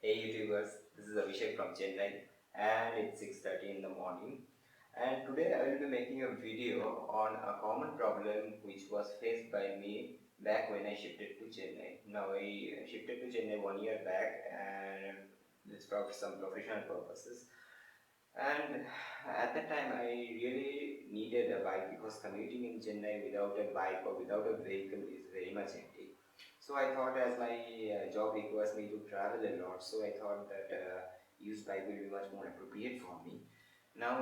Hey YouTubers, this is Abhishek from Chennai and it's 6:30 in the morning, and today I will be making a video on a common problem which was faced by me back when I shifted to Chennai. Now I shifted to Chennai 1 year back, and it's for some professional purposes, and at that time I really needed a bike because commuting in Chennai without a bike or without a vehicle is very much hectic. So I thought, as my job requires me to travel a lot, so I thought that used bike will be much more appropriate for me. Now,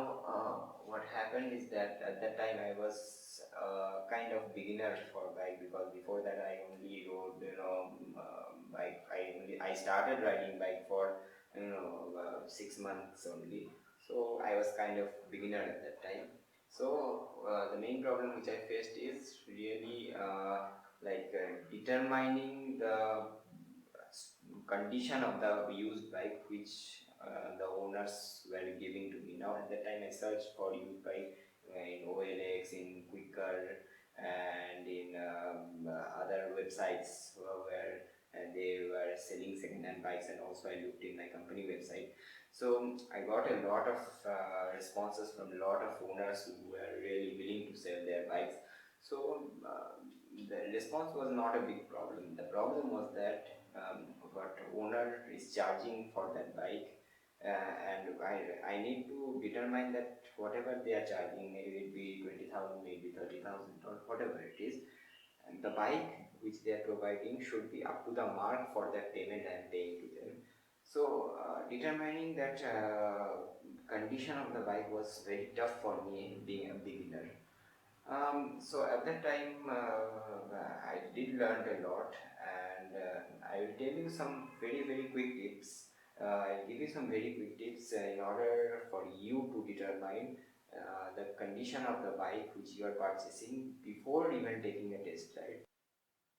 what happened is that at that time I was kind of beginner for bike, because before that I only rode, bike. I started riding bike for 6 months only. So I was kind of beginner at that time. So the main problem which I faced is really determining the condition of the used bike which the owners were giving to me. Now at that time I searched for used bike in OLX, in Quicker, and in other websites where they were selling second-hand bikes, and also I looked in my company website. So I got a lot of responses from a lot of owners who were really willing to sell their bikes. So the response was not a big problem. The problem was that what owner is charging for that bike, and I need to determine that whatever they are charging, maybe it be 20,000, maybe 30,000, or whatever it is, and the bike which they are providing should be up to the mark for that payment I am paying to them. So determining that condition of the bike was very tough for me, being a beginner. So at that time, I did learn a lot, and I will tell you some very quick tips. I'll give you some very quick tips in order for you to determine the condition of the bike which you are purchasing before even taking a test drive.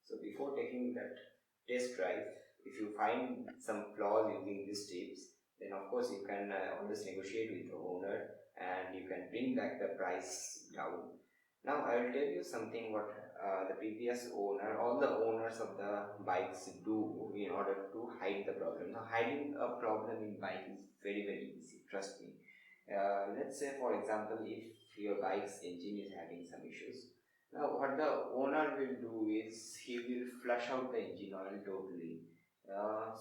So before taking that test drive, if you find some flaws using these tips, then of course you can always negotiate with the owner, and you can bring back the price down. Now I will tell you something what the previous owner, all the owners of the bikes do in order to hide the problem. Now hiding a problem in bike is very easy, trust me. Let's say for example, if your bike's engine is having some issues, now, what the owner will do is he will flush out the engine oil totally.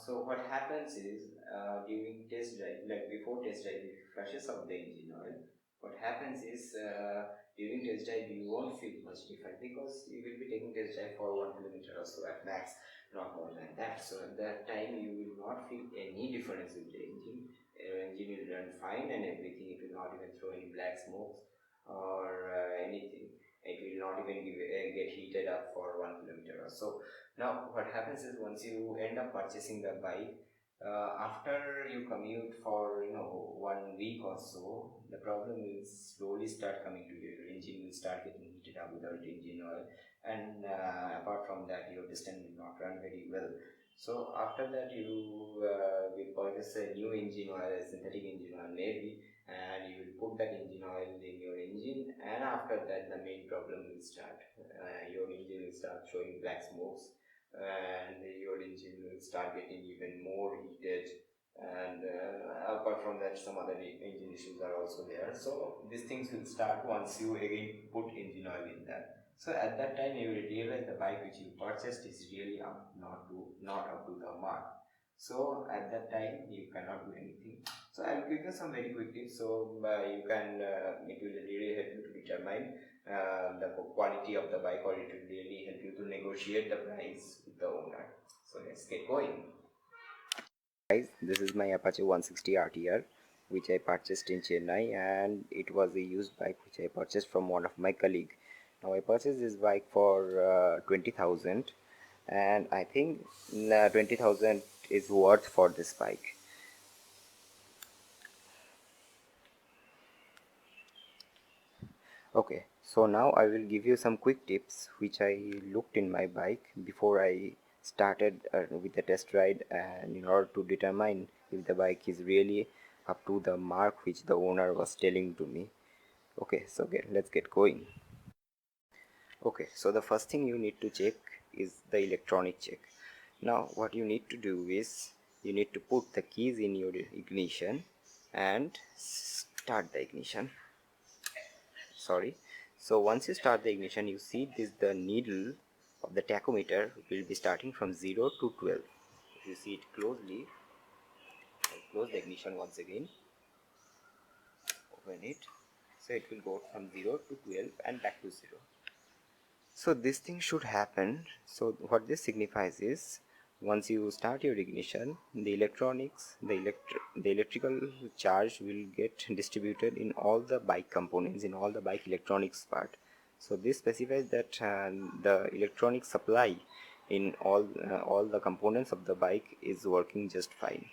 So what happens is during test drive, like before test drive, if he flushes out the engine oil, what happens is during test drive you won't feel much different, because you will be taking test drive for 1 kilometer or so at max, not more than that. So at that time you will not feel any difference with the engine. Engine will run fine and everything. It will not even throw any black smokes or anything. It will not even get heated up for 1 kilometer or so. Now what happens is, once you end up purchasing the bike, after you commute for 1 week or so, the problem will slowly start coming to you. Your engine will start getting heated up without engine oil, and apart from that your piston will not run very well. So after that you will purchase a new engine oil, a synthetic engine oil maybe, and you will put that engine oil in your engine, and after that the main problem will start. Your engine will start showing black smokes, and your engine will start getting even more heated, and apart from that some other engine issues are also there. So these things will start once you again put engine oil in that. So at that time you will realize the bike which you purchased is really not up to the mark. So at that time you cannot do anything. So I'll give you some very quick tips, so you can it will really help you to determine the quality of the bike, or it will really help you to negotiate the price with the owner. So let's get going. Guys, this is my Apache 160 RTR which I purchased in Chennai, and it was a used bike which I purchased from one of my colleague. Now I purchased this bike for 20,000, and I think 20,000 is worth for this bike. Okay, so now I will give you some quick tips which I looked in my bike before I started with the test ride, and in order to determine if the bike is really up to the mark which the owner was telling to me. Okay, so let's get going. Okay, so the first thing you need to check is the electronic check. Now what you need to do is you need to put the keys in your ignition and start the ignition. Sorry. So once you start the ignition, you see this, the needle of the tachometer will be starting from 0 to 12. If you see it closely, I'll close the ignition once again, open it, so it will go from 0 to 12 and back to 0. So this thing should happen. So what this signifies is, once you start your ignition, the electronics, the electrical charge will get distributed in all the bike components, in all the bike electronics part. So this specifies that the electronic supply in all the components of the bike is working just fine.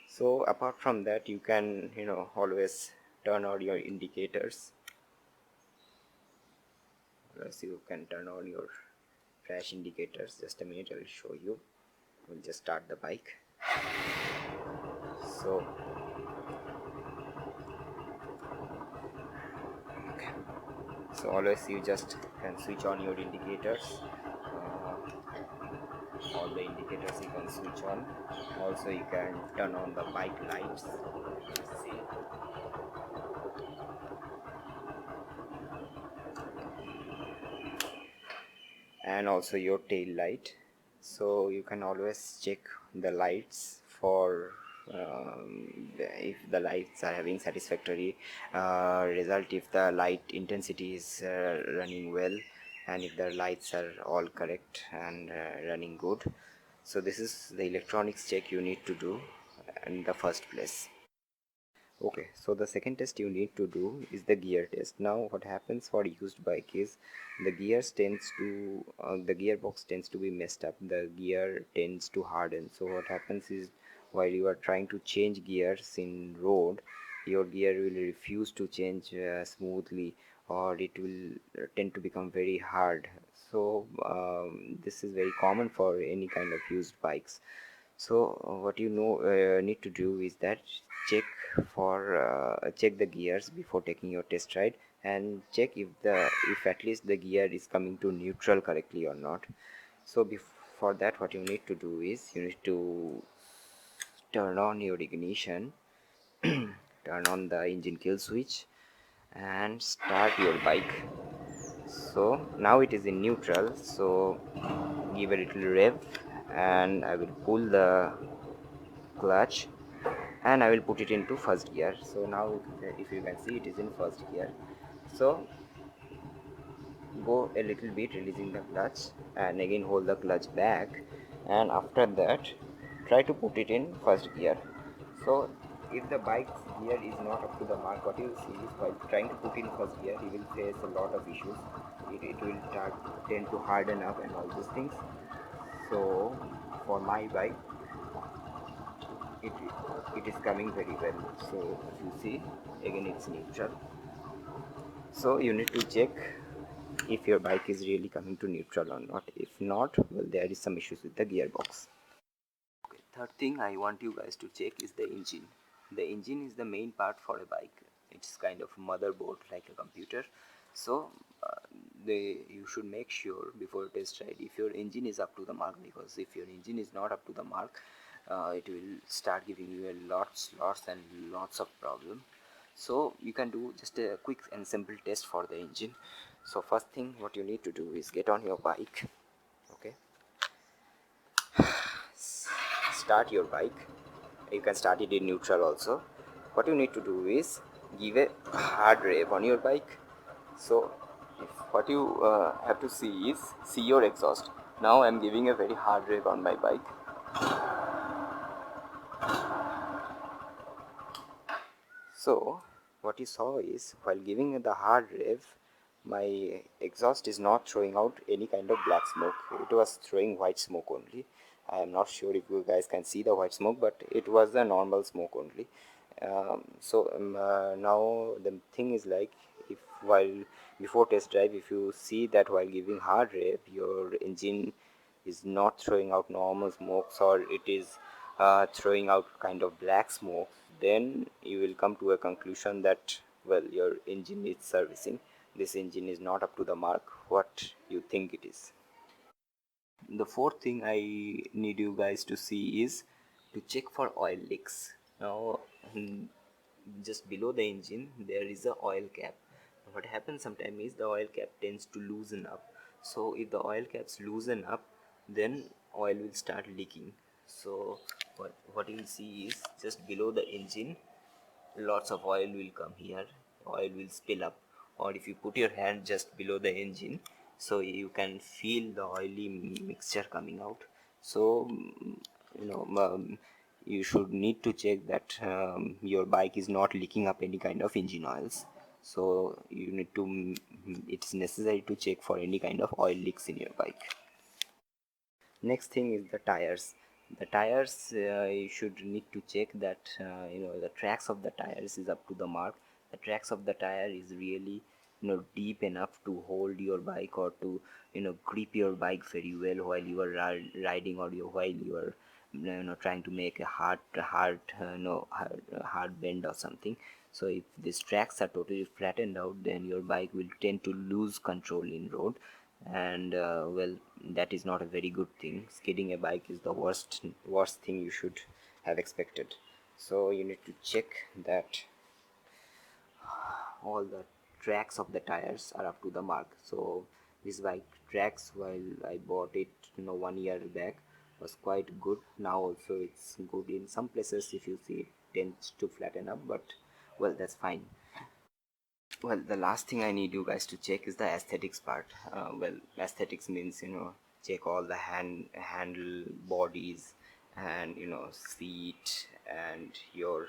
So apart from that, you can always turn on your indicators. Plus you can turn on your flash indicators. Just a minute, I will show you. We'll just start the bike. So okay. So always you just can switch on your indicators. All the indicators you can switch on. Also you can turn on the bike lights. See, and also your tail light. So you can always check the lights for if the lights are having satisfactory result, if the light intensity is running well, and if the lights are all correct and running good. So this is the electronics check you need to do in the first place. Okay, so the second test you need to do is the gear test. Now what happens for used bike is the the gearbox tends to be messed up, the gear tends to harden. So what happens is, while you are trying to change gears in road, your gear will refuse to change smoothly, or it will tend to become very hard. So this is very common for any kind of used bikes. So what need to do is that check the gears before taking your test ride, and check if at least the gear is coming to neutral correctly or not. So before that, what you need to do is you need to turn on your ignition, turn on the engine kill switch, and start your bike. So now it is in neutral, so give a little rev, and I will pull the clutch, and I will put it into first gear. So now if you can see, it is in first gear. So go a little bit, releasing the clutch, and again hold the clutch back, and after that try to put it in first gear. So if the bike's gear is not up to the mark, what you will see is, while trying to put in first gear, you will face a lot of issues. It will tend to harden up and all these things. So for my bike, it it is coming very well. So if you see, again it's neutral. So you need to check if your bike is really coming to neutral or not. If not, well, there is some issues with the gearbox. Okay, third thing I want you guys to check is the engine. The engine is the main part for a bike. It's kind of motherboard like a computer. So you should make sure before test ride if your engine is up to the mark, because if your engine is not up to the mark, it will start giving you a lots and lots of problem. So you can do just a quick and simple test for the engine. So first thing what you need to do is get on your bike. Okay, start your bike. You can start it in neutral also. What you need to do is give a hard rev on your bike. So what you have to see your exhaust. Now I'm giving a very hard rev on my bike. So what you saw is, while giving the hard rev, my exhaust is not throwing out any kind of black smoke. It was throwing white smoke only. I am not sure if you guys can see the white smoke, but it was the normal smoke only. Now the thing is like, if while before test drive, if you see that while giving hard rev, your engine is not throwing out normal smokes, or it is throwing out kind of black smoke, then you will come to a conclusion that, well, your engine is servicing. This engine is not up to the mark what you think it is. The fourth thing I need you guys to see is, to check for oil leaks. Now, just below the engine there is a oil cap. What happens sometimes is the oil cap tends to loosen up. So if the oil caps loosen up, then oil will start leaking. So what you will see is just below the engine lots of oil will come here, oil will spill up. Or if you put your hand just below the engine, so you can feel the oily mixture coming out. So you know you should need to check that your bike is not leaking up any kind of engine oils. So you need to it's necessary to check for any kind of oil leaks in your bike. Next thing is the tires. The tires, you should need to check that the tracks of the tires is up to the mark. The tracks of the tire is really deep enough to hold your bike, or to grip your bike very well while you are riding, or while you are trying to make a hard bend or something. So if these tracks are totally flattened out, then your bike will tend to lose control in road. And well, that is not a very good thing. Skidding a bike is the worst thing you should have expected. So you need to check that all the tracks of the tires are up to the mark. So this bike tracks, while I bought it 1 year back, was quite good. Now also it's good. In some places if you see, it tends to flatten up, but well, that's fine. Well, the last thing I need you guys to check is the aesthetics part. Well, aesthetics means check all the handle bodies, and seat, and your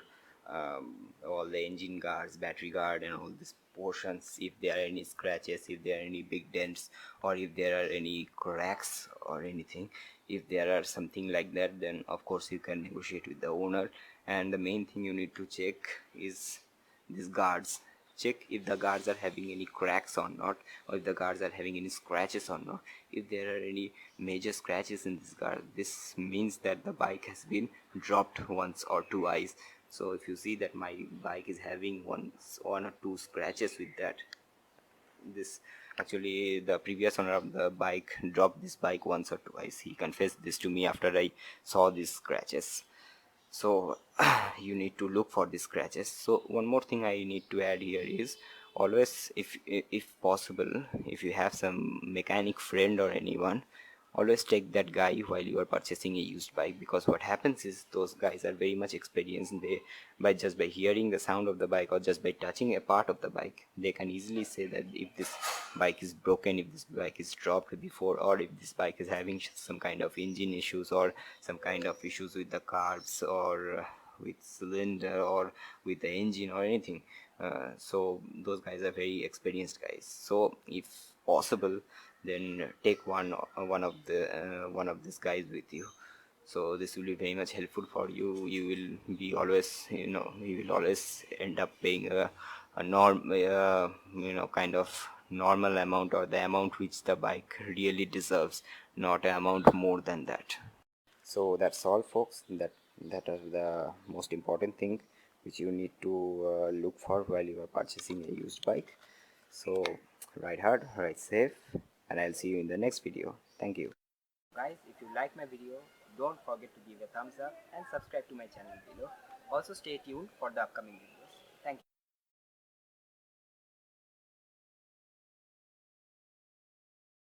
all the engine guards, battery guard, and all these portions. If there are any scratches, if there are any big dents, or if there are any cracks or anything, if there are something like that, then of course you can negotiate with the owner. And the main thing you need to check is these guards. Check if the guards are having any cracks or not, or if the guards are having any scratches or not. If there are any major scratches in this guard, this means that the bike has been dropped once or twice. So if you see that my bike is having one or two scratches with that, this actually the previous owner of the bike dropped this bike once or twice. He confessed this to me after I saw these scratches. So you need to look for these scratches. So one more thing I need to add here is, always, if possible, if you have some mechanic friend or anyone, always take that guy while you are purchasing a used bike. Because what happens is, those guys are very much experienced. They, by hearing the sound of the bike, or just by touching a part of the bike, they can easily say that if this bike is broken, if this bike is dropped before, or if this bike is having some kind of engine issues, or some kind of issues with the carbs, or with cylinder, or with the engine, or anything. So those guys are very experienced guys. So if possible, then take one of these guys with you. So this will be very much helpful for you. You will be always, you will always end up paying a kind of normal amount, or the amount which the bike really deserves, not an amount more than that. So that's all, folks. That are the most important thing which you need to look for while you are purchasing a used bike. So ride hard, ride safe, and I'll see you in the next video. Thank you. Guys, if you like my video, don't forget to give a thumbs up and subscribe to my channel below. Also stay tuned for the upcoming video.